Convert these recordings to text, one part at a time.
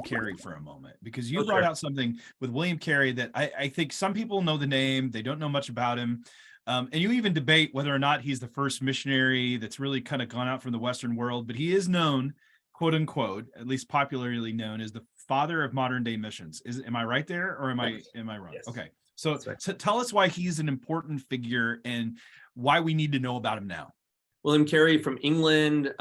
Carey for a moment, because you brought out something with William Carey that I think some people know the name, they don't know much about him. And you even debate whether or not he's the first missionary that's really kind of gone out from the Western world, but he is known, quote unquote, at least popularly known as the father of modern day missions. Am I right there, or am I wrong? Yes. Okay. So tell us why he's an important figure and why we need to know about him now. William Carey from England,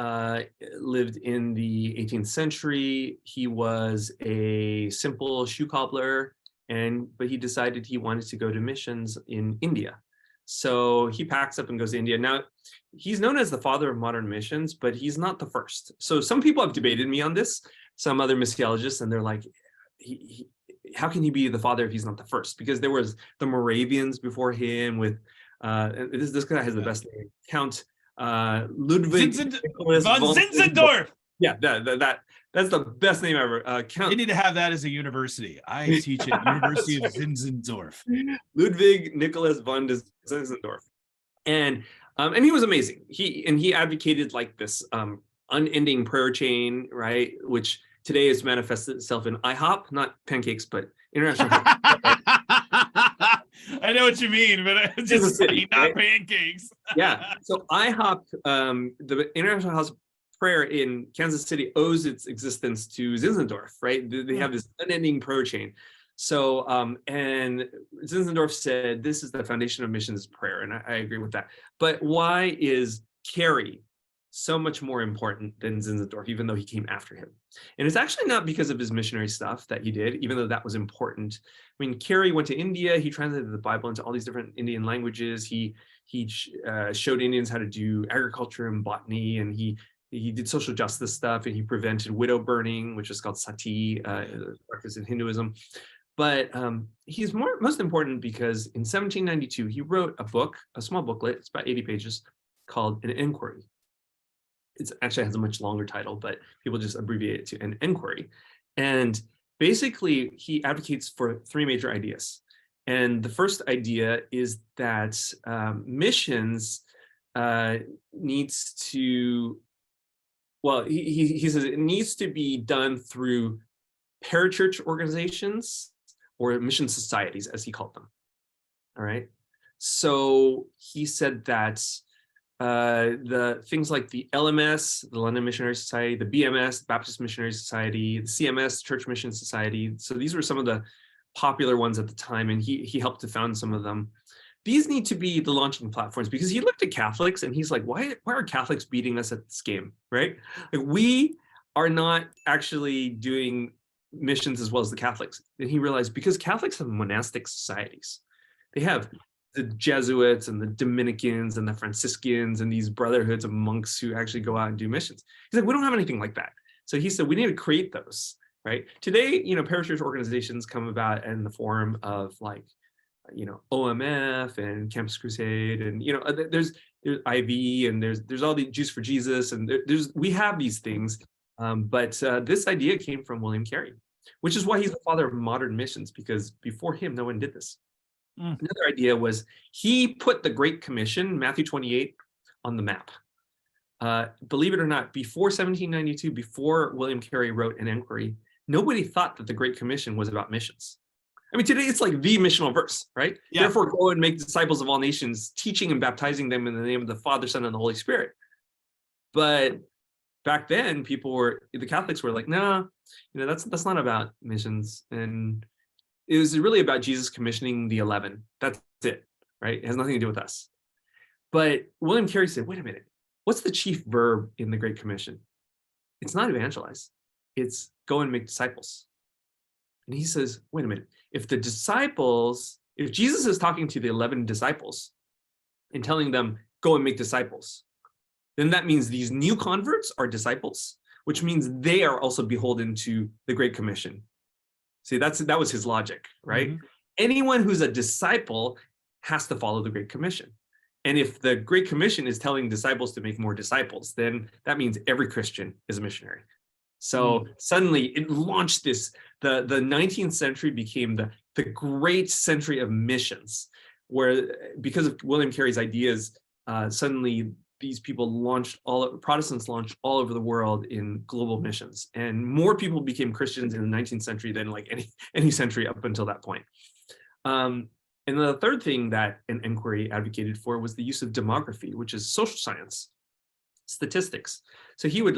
lived in the 18th century. He was a simple shoe cobbler, but he decided he wanted to go to missions in India. So he packs up and goes to India. Now, he's known as the father of modern missions, but he's not the first. So some people have debated me on this, some other missiologists, and they're like, how can he be the father if he's not the first? Because there was the Moravians before him with, this guy has the best name, Count Ludwig Nicholas von Zinzendorf. Yeah, that's the best name ever. They need to have that as a university. I teach at University of Zinzendorf. Ludwig Nicholas von Zinzendorf, and he was amazing. He advocated like this unending prayer chain, right? Which today has manifested itself in IHOP, not pancakes, but international. I know what you mean, but it's just city, not pancakes. Yeah. So IHOP, the International House of Prayer in Kansas City, owes its existence to Zinzendorf, right? They have this unending prayer chain. So, and Zinzendorf said, this is the foundation of missions prayer. And I agree with that. But why is Carey so much more important than Zinzendorf, even though he came after him? And it's actually not because of his missionary stuff that he did, even though that was important. I mean, Carey went to India, he translated the Bible into all these different Indian languages. He showed Indians how to do agriculture and botany, and he did social justice stuff, and he prevented widow burning, which is called sati, practice in Hinduism. But he's most important because in 1792, he wrote a book, a small booklet, it's about 80 pages, called An Enquiry. It actually has a much longer title, but people just abbreviate it to An Enquiry. And basically, he advocates for three major ideas. And the first idea is that missions needs to, well, he says it needs to be done through parachurch organizations or mission societies, as he called them. All right. So he said that the things like the LMS, the London Missionary Society, the BMS, Baptist Missionary Society, the CMS, Church Mission Society. So these were some of the popular ones at the time, and he helped to found some of them. These need to be the launching platforms, because he looked at Catholics and he's like, why are Catholics beating us at this game, right? Like, we are not actually doing missions as well as the Catholics. And he realized because Catholics have monastic societies. They have the Jesuits and the Dominicans and the Franciscans and these brotherhoods of monks who actually go out and do missions. He's like, we don't have anything like that. So he said, we need to create those, right? Today, parachurch organizations come about in the form of like, OMF and Campus Crusade, and there's IV, and there's all the Jews for Jesus, and we have these things, but this idea came from William Carey, which is why he's the father of modern missions, because before him, no one did this. Another idea was he put the Great Commission, Matthew 28, on the map. Believe it or not, before 1792, before William Carey wrote An Enquiry, nobody thought that the Great Commission was about missions. I mean, today it's like the missional verse, right? Yeah. Therefore, go and make disciples of all nations, teaching and baptizing them in the name of the Father, Son, and the Holy Spirit. But back then, the Catholics were like, no, that's not about missions. And it was really about Jesus commissioning the 11. That's it, right? It has nothing to do with us. But William Carey said, wait a minute, what's the chief verb in the Great Commission? It's not evangelize, it's go and make disciples. And he says, wait a minute, if Jesus is talking to the 11 disciples and telling them, go and make disciples, then that means these new converts are disciples, which means they are also beholden to the Great Commission. See, that was his logic, right? Mm-hmm. Anyone who's a disciple has to follow the Great Commission. And if the Great Commission is telling disciples to make more disciples, then that means every Christian is a missionary. So suddenly it launched this, the 19th century became the great century of missions, where because of William Carey's ideas, suddenly these people Protestants launched all over the world in global missions, and more people became Christians in the 19th century than like any century up until that point. And the third thing that an inquiry advocated for was the use of demography, which is social science, statistics. So he would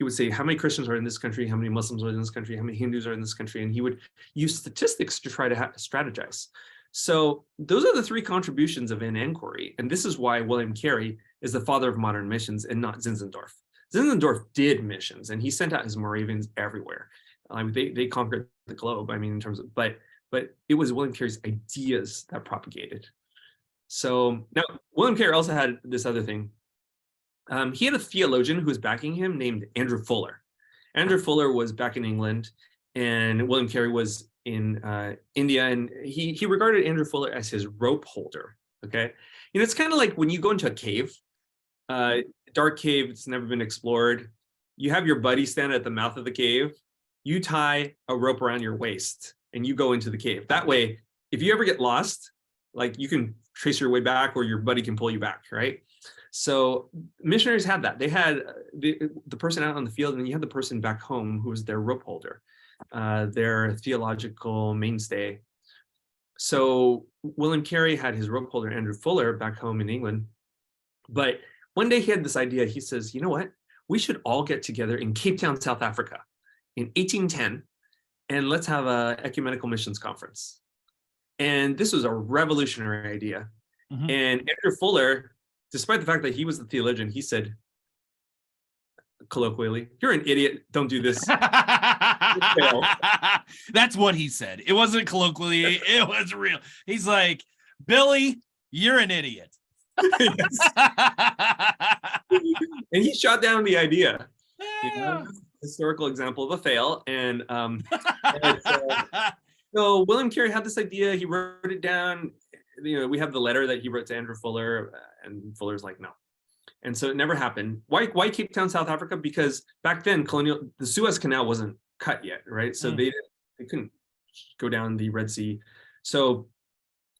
say, how many Christians are in this country? How many Muslims are in this country? How many Hindus are in this country? And he would use statistics to try to strategize. So those are the three contributions of an inquiry. And this is why William Carey is the father of modern missions and not Zinzendorf. Zinzendorf did missions, and he sent out his Moravians everywhere. They conquered the globe, I mean, in terms of, but it was William Carey's ideas that propagated. So now William Carey also had this other thing. He had a theologian who was backing him named Andrew Fuller. Andrew Fuller was back in England, and William Carey was in India, and he regarded Andrew Fuller as his rope holder. Okay, it's kind of like when you go into a cave, dark cave, it's never been explored. You have your buddy stand at the mouth of the cave. You tie a rope around your waist, and you go into the cave. That way, if you ever get lost, like you can trace your way back, or your buddy can pull you back, right? So missionaries had that. They had the person out on the field, and you had the person back home who was their rope holder, their theological mainstay. So William Carey had his rope holder, Andrew Fuller, back home in England. But one day he had this idea. He says, you know what? We should all get together in Cape Town, South Africa in 1810, and let's have an ecumenical missions conference. And this was a revolutionary idea. Mm-hmm. And Andrew Fuller, despite the fact that he was the theologian, he said, colloquially, you're an idiot, don't do this. That's what he said. It wasn't colloquially, it was real. He's like, Billy, you're an idiot. And he shot down the idea. Historical example of a fail. And so William Carey had this idea. He wrote it down. We have the letter that he wrote to Andrew Fuller, and Fuller's like, no. And so it never happened. Why Cape Town, South Africa? Because back then, the Suez Canal wasn't cut yet, right? So they couldn't go down the Red Sea. So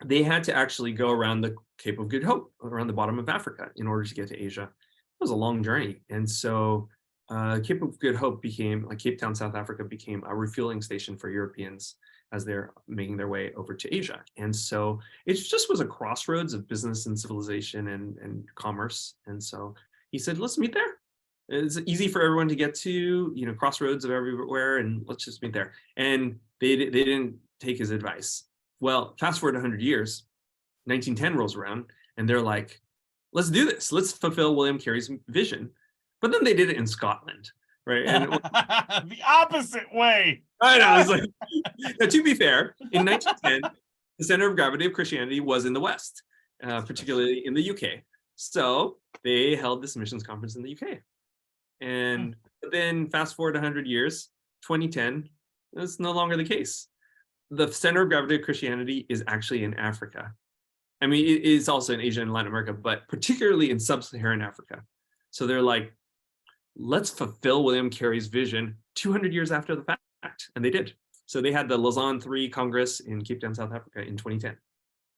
they had to actually go around the Cape of Good Hope, around the bottom of Africa, in order to get to Asia. It was a long journey. And so Cape of Good Hope Cape Town, South Africa became a refueling station for Europeans as they're making their way over to Asia. And so it just was a crossroads of business and civilization and commerce. And so he said, let's meet there. It's easy for everyone to get to, crossroads of everywhere, and let's just meet there. And they didn't take his advice. Well, fast forward 100 years, 1910 rolls around, and they're like, let's do this. Let's fulfill William Carey's vision. But then they did it in Scotland, right? And the opposite way. I know. I was like, now, to be fair, in 1910, the center of gravity of Christianity was in the West, particularly in the UK. So they held this missions conference in the UK. And then fast forward 100 years, 2010, that's no longer the case. The center of gravity of Christianity is actually in Africa. I mean, it is also in Asia and Latin America, but particularly in sub-Saharan Africa. So they're like, let's fulfill William Carey's vision 200 years after the fact. And they did. So they had the Lausanne III Congress in Cape Town, South Africa in 2010.